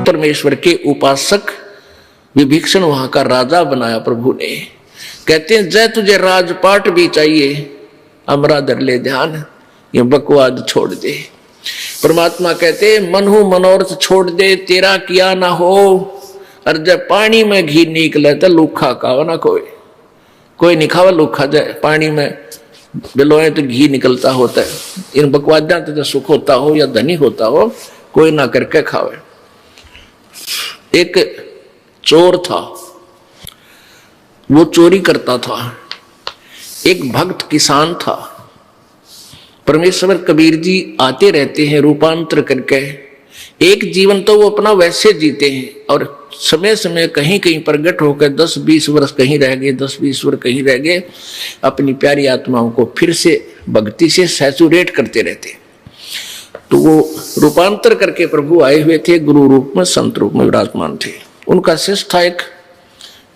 परमेश्वर के उपासक विभीषण वहां का राजा बनाया प्रभु ने। कहते हैं जय तुझे राजपाट भी चाहिए, अमरा धर ले ध्यान, ये बकवाद छोड़ दे। परमात्मा कहते हैं मनहु मनोरथ छोड़ दे, तेरा किया ना हो। और जब पानी में घी निकले तो लूखा खाओ ना, कोई नहीं खावा लूखा। जाए पानी में बिलोए तो घी निकलता होता है। इन बकवादा तो सुख होता हो या धनी होता हो, कोई ना करके खावे। एक चोर था, वो चोरी करता था। एक भक्त किसान था। परमेश्वर कबीर जी आते रहते हैं रूपांतर करके। एक जीवन तो वो अपना वैसे जीते हैं और समय समय कहीं कहीं प्रकट होकर 10-20 वर्ष कहीं रह गए, 10-20 वर्ष कहीं रह गए, अपनी प्यारी आत्माओं को फिर से भक्ति से सैचुरेट करते रहते। तो वो रूपांतर करके प्रभु आए हुए थे, गुरु रूप में संत रूप में विराजमान थे। उनका शिष्य था एक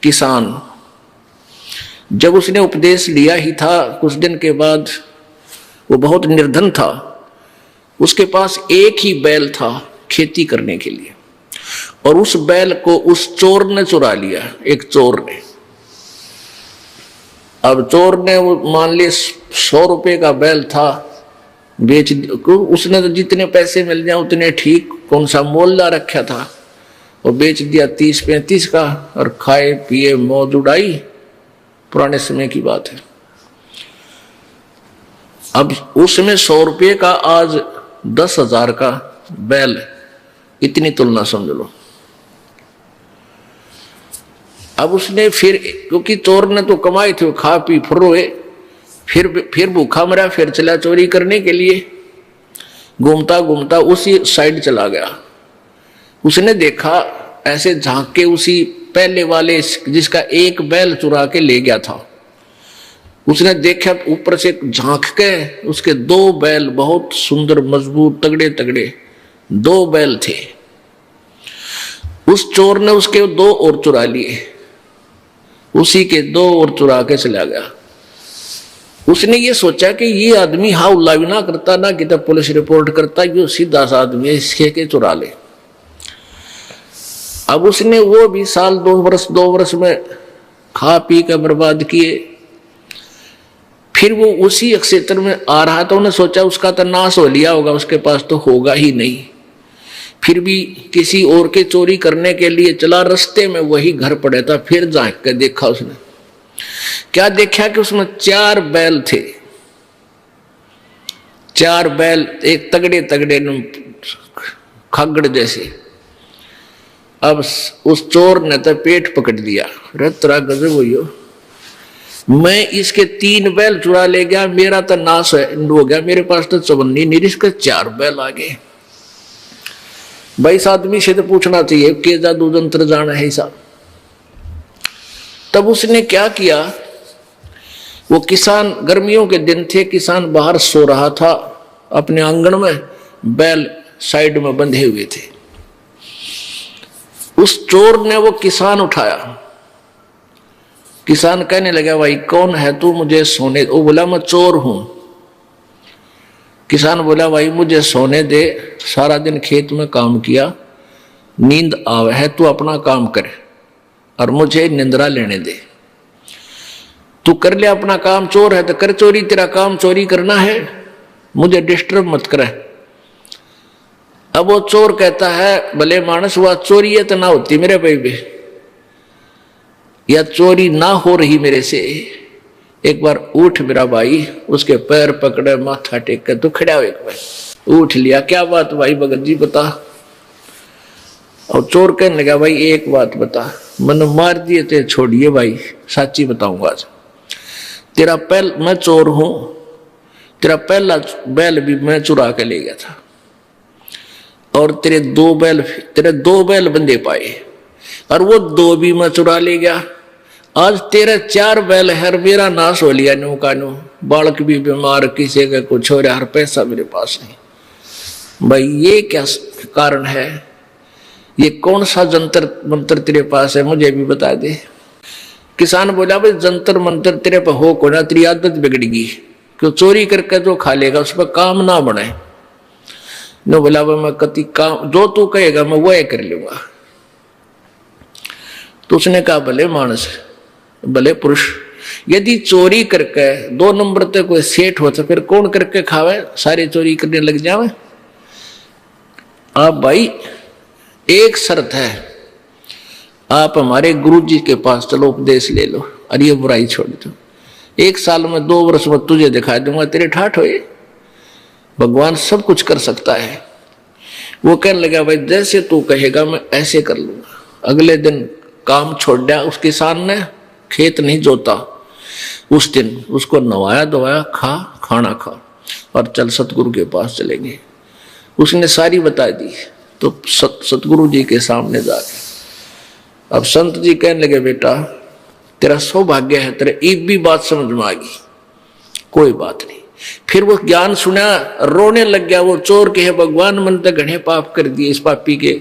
किसान। जब उसने उपदेश लिया ही था, कुछ दिन के बाद वो बहुत निर्धन था। उसके पास एक ही बैल था खेती करने के लिए, और उस बैल को उस चोर ने चुरा लिया। एक चोर ने, अब चोर ने वो मान ली 100 रुपए का बैल था, बेच उसने तो जितने पैसे मिल जाए उतने ठीक, कौन सा मोल ला रखा था, और बेच दिया 30-35 का, और खाए पिए मौज उड़ाई। पुराने समय की बात है। अब उसमें 100 रुपये का आज 10,000 का बैल, इतनी तुलना समझ लो। अब उसने फिर, क्योंकि चोर ने तो कमाए थे, खा पी फुर्रोए, फिर भूखा मरा, फिर चला चोरी करने के लिए। घूमता घूमता उसी साइड चला गया। उसने देखा ऐसे झांक के, उसी पहले वाले जिसका एक बैल चुरा के ले गया था, उसने देखा ऊपर से झांक के उसके 2 बैल, बहुत सुंदर मजबूत तगड़े तगड़े 2 बैल थे। उस चोर ने उसके 2 और चुरा लिए, उसी के 2 और चुरा के चला गया। उसने ये सोचा कि ये आदमी हा उल्ला भी ना करता, ना कि तब पुलिस रिपोर्ट करता, ये सीधा सा आदमी है, इसके के चुरा ले। अब उसने वो भी साल 2 वर्ष में खा पी कर बर्बाद किए। फिर वो उसी क्षेत्र में आ रहा था, उन्हें सोचा उसका तो नाश हो लिया होगा, उसके पास तो होगा ही नहीं। फिर भी किसी और के चोरी करने के लिए चला, रास्ते में वही घर पड़ा था। फिर झांक के देखा उसने, क्या देखा कि उसमें 4 बैल थे। 4 बैल, एक तगड़े तगड़े खगड़ जैसे। अब उस चोर ने तो पेट पकड़ दिया, अरे तेरा गजब हुई हो, मैं इसके 3 बैल चुरा ले गया, मेरा तो नाश हो गया, मेरे पास तो चवन्नी नहीं, इसके 4 बैल आ गए। भाई इस आदमी से तो पूछना चाहिए के जादू जंत्र जाना है ऐसा। तब उसने क्या किया, वो किसान, गर्मियों के दिन थे, किसान बाहर सो रहा था अपने आंगन में, बैल साइड में बंधे हुए थे। उस चोर ने वो किसान उठाया। किसान कहने लगा भाई कौन है तू, मुझे सोने। वो बोला मैं चोर हूं। किसान बोला भाई मुझे सोने दे, सारा दिन खेत में काम किया, नींद आवे है, तू अपना काम कर और मुझे निंद्रा लेने दे। तू कर ले अपना काम, चोर है तो कर चोरी, तेरा काम चोरी करना है, मुझे डिस्टर्ब मत करे। अब वो चोर कहता है भले मानस, वह चोरी है तो ना होती मेरे भाई भी, या चोरी ना हो रही मेरे से, एक बार उठ मेरा भाई। उसके पैर पकड़े, माथा टेक कर तू खड़ा हो, एक बार उठ लिया। क्या बात भाई भगत जी बता। और चोर कहने लगा भाई एक बात बता, मन मार दिए थे छोड़िए भाई, साची बताऊंगा आज। तेरा पहल, मैं चोर हूं, तेरा पहला बैल भी मैं चुरा के ले गया था, और तेरे 2 बैल बंदे पाए, और वो 2 भी मैं चुरा ले गया। आज तेरे 4 बैल है, मेरा नाश हो लिया नो का नो, बालक भी बीमार, किसी का कुछ हो रहा, हर पैसा मेरे पास नहीं। भाई ये क्या कारण है, ये कौन सा जंतर मंत्र तेरे पास है, मुझे भी बता दे। किसान बोला भाई जंतर मंत्र तेरे पर हो को ना, तेरी आदत बिगड़ेगी, क्यों चोरी करके जो खा लेगा उस पर काम ना बने। नो बोला मैं कति काम जो तू कहेगा मैं वह कर लूंगा। तो उसने कहा भले मानस भले पुरुष, यदि चोरी करके 2 नंबर तक कोई सेठ हो तो फिर कौन करके खावे, सारे चोरी करने लग जावे। आप भाई एक शर्त है, आप हमारे गुरु जी के पास चलो उपदेश ले लो और ये बुराई छोड़ दो। 1 साल में 2 वर्ष में तुझे दिखा दूंगा तेरे ठाठ होए। भगवान सब कुछ कर सकता है। वो कहने लगा भाई जैसे तू कहेगा मैं ऐसे कर लूंगा। अगले दिन काम छोड़ दिया। उस किसान ने खेत नहीं जोता, उस दिन उसको नवाया धोया, खाना खा और चल सतगुरु के पास चलेंगे। उसने सारी बता दी। तो सतगुरु जी के सामने जाके अब संत जी कहने लगे बेटा तेरा सौभाग्य है, तेरे एक भी बात समझ में आ गई, कोई बात नहीं। फिर वो ज्ञान सुना, रोने लग गया। वो चोर के है भगवान मन तक घने पाप कर दिए इस पापी के,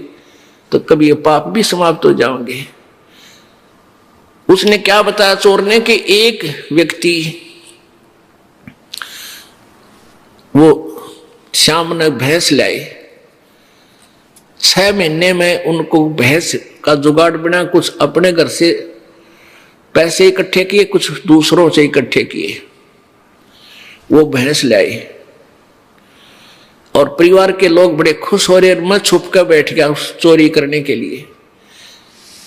तो कभी ये पाप भी समाप्त हो जाएंगे। उसने क्या बताया चोर ने कि एक व्यक्ति वो शाम ने भैंस लाए, 6 महीने में उनको भैंस का जुगाड़ बना, कुछ अपने घर से पैसे इकट्ठे किए, कुछ दूसरों से इकट्ठे किए। वो भैंस लाई और परिवार के लोग बड़े खुश हो रहे। मैं छुप कर बैठ गया उस चोरी करने के लिए।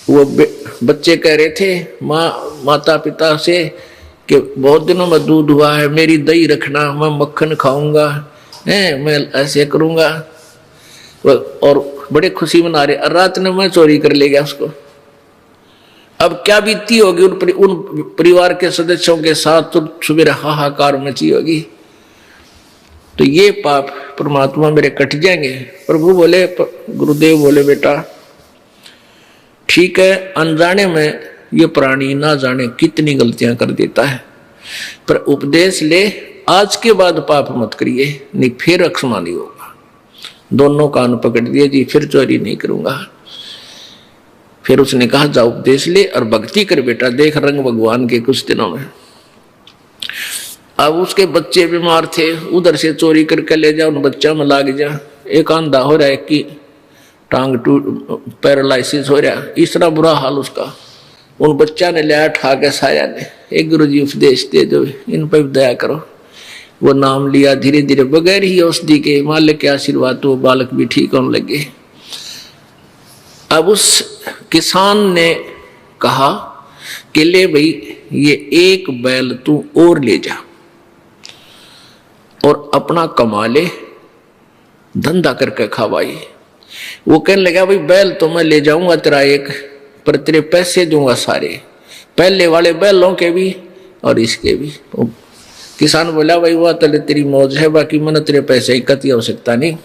वो बच्चे कह रहे थे माता पिता से कि बहुत दिनों में दूध हुआ है, मेरी दही रखना, मैं मक्खन खाऊंगा, मैं ऐसे करूंगा। और बड़े खुशी मना रहे। रात ने मैं चोरी कर ले गया उसको। अब क्या बीती होगी उन परिवार के सदस्यों के साथ, तो सुबह हाहाकार मची होगी। तो ये पाप परमात्मा मेरे कट जाएंगे। प्रभु बोले, गुरुदेव बोले बेटा ठीक है, अनजाने में ये प्राणी ना जाने कितनी गलतियां कर देता है, पर उपदेश ले, आज के बाद पाप मत करिए, नहीं फिर अक्षमा नहीं होगा। दोनों कान पकड़ दिए जी, फिर चोरी नहीं करूंगा। फिर उसने कहा जा उपदेश ले और भक्ति कर बेटा, देख रंग भगवान के कुछ दिनों में। अब उसके बच्चे बीमार थे, उधर से चोरी करके ले जा, उन बच्चा में लाग जा। एक अंधा हो रहा है, एक की टांग पैरालिसिस हो रहा, इस तरह बुरा हाल उसका। उन बच्चा ने लिया ठा के साया ने, एक गुरु जी उपदेश दे दो, इन पर दया करो। वो नाम लिया, धीरे धीरे बगैर ही औषधि के मालिक के आशीर्वाद तो बालक भी ठीक होने लगे। अब उस किसान ने कहा कि ले भाई ये एक बैल तू और ले जा और अपना कमा ले, धंधा करके खा भाई। वो कहने लगा भाई बैल तो मैं ले जाऊंगा तेरा एक, पर तेरे पैसे दूंगा सारे, पहले वाले बैलों के भी और इसके भी। किसान बोला भाई वह तले तेरी मौज है, बाकी मैंने तेरे पैसे की आवश्यकता नहीं।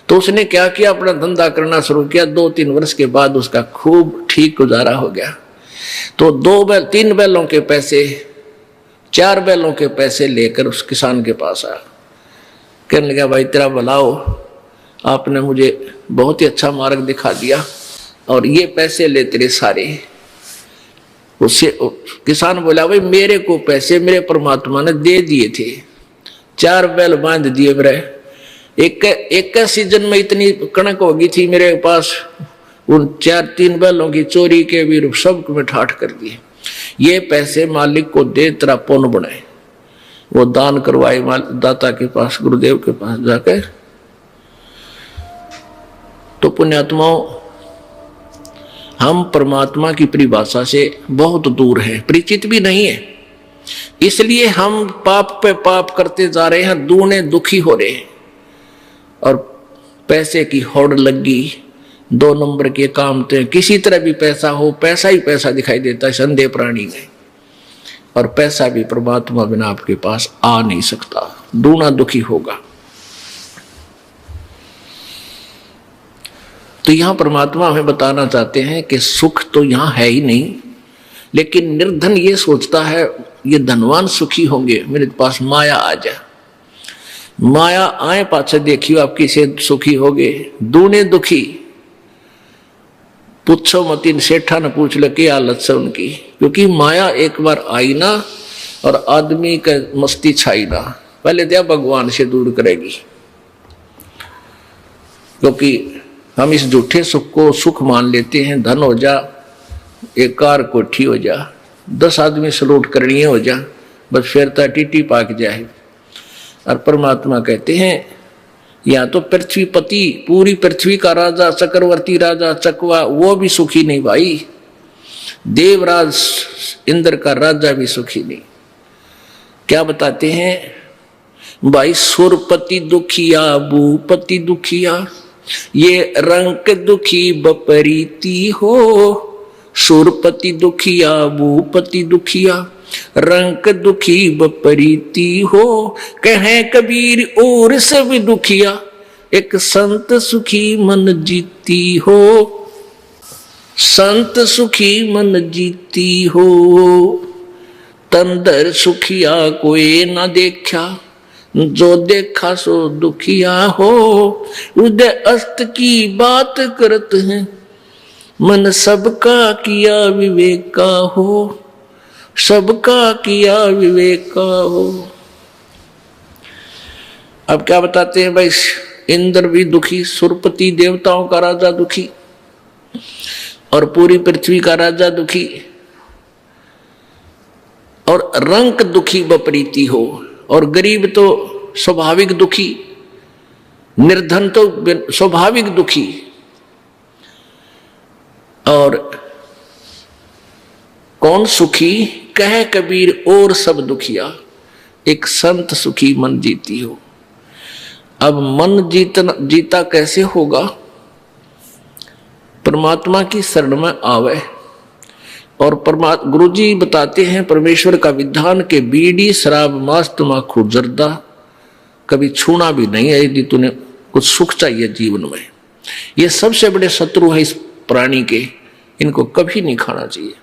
तो उसने क्या किया, अपना धंधा करना शुरू किया। 2-3 वर्ष के बाद उसका खूब ठीक गुजारा हो गया। तो 3 बैलों के पैसे, 4 बैलों के पैसे लेकर उस किसान के पास आया। कहने लगा भाई तेरा भला हो, आपने मुझे बहुत ही अच्छा मार्ग दिखा दिया और ये पैसे ले तेरे सारे। उससे किसान बोला भाई मेरे को पैसे मेरे परमात्मा ने दे दिए थे, 4 बैल बांध दिए मेरे। एक सीजन में इतनी कणक होगी थी मेरे पास, उन 3 बैलों की चोरी के भी सब में ठाठ कर दिए। ये पैसे मालिक को दे, तेरा पुण्य बनाए। वो दान करवाए दाता के पास, गुरुदेव के पास जाकर। तो पुण्यात्माओं, हम परमात्मा की परिभाषा से बहुत दूर हैं, परिचित भी नहीं है। इसलिए हम पाप पे पाप करते जा रहे हैं, दूने दुखी हो रहे हैं। और पैसे की होड़ लगी, 2 नंबर के काम थे, किसी तरह भी पैसा हो, पैसा ही पैसा दिखाई देता है संदेह प्राणी में। और पैसा भी परमात्मा बिना आपके पास आ नहीं सकता, दूना दुखी होगा। तो यहां परमात्मा हमें बताना चाहते हैं कि सुख तो यहां है ही नहीं, लेकिन निर्धन ये सोचता है ये धनवान सुखी होंगे, मेरे पास माया आ जाए। माया आए पाछे देखियो आप किसे सुखी होगे, दूने दुखी। पूछो मत, इन सेठा ने पूछ ले क्या हालत से उनकी, क्योंकि माया एक बार आई ना और आदमी का मस्ती छाई ना, पहले तो भगवान से दूर करेगी। क्योंकि हम इस झूठे सुख को सुख मान लेते हैं। धन हो जा, एक कार कोठी हो जा, 10 आदमी सलूट करनी हो जा, बस फिर तो टीटी पाक जाए। और परमात्मा कहते हैं या तो पृथ्वीपति, पूरी पृथ्वी का राजा, चक्रवर्ती राजा चकवा, वो भी सुखी नहीं भाई। देवराज इंद्र का राजा भी सुखी नहीं। क्या बताते हैं भाई, सुरपति दुखिया भूपति दुखिया, ये रंक दुखी बपरीती हो। सुरपति दुखिया भूपति दुखिया, रंक दुखी बपरीती हो। कहे कबीर और सब दुखिया, एक संत सुखी मन जीती हो। संत सुखी मन जीती हो। तंदर सुखिया कोई न देखा, जो देखा सो दुखिया हो। उदय अस्त की बात करते हैं, मन सबका किया विवेक का हो। सबका किया विवेक का हो। अब क्या बताते हैं भाई, इंद्र भी दुखी, सुरपति देवताओं का राजा दुखी, और पूरी पृथ्वी का राजा दुखी, और रंक दुखी बपरीती हो। और गरीब तो स्वाभाविक दुखी, निर्धन तो स्वाभाविक दुखी। और कौन सुखी, कहे कबीर और सब दुखिया, एक संत सुखी मन जीती हो। अब मन जीता कैसे होगा? परमात्मा की शरण में आवे। और गुरु जी बताते हैं परमेश्वर का विधान के बीड़ी शराब मांस तमाकू जर्दा कभी छूना भी नहीं है, यदि तूने कुछ सुख चाहिए जीवन में। ये सबसे बड़े शत्रु है इस प्राणी के, इनको कभी नहीं खाना चाहिए।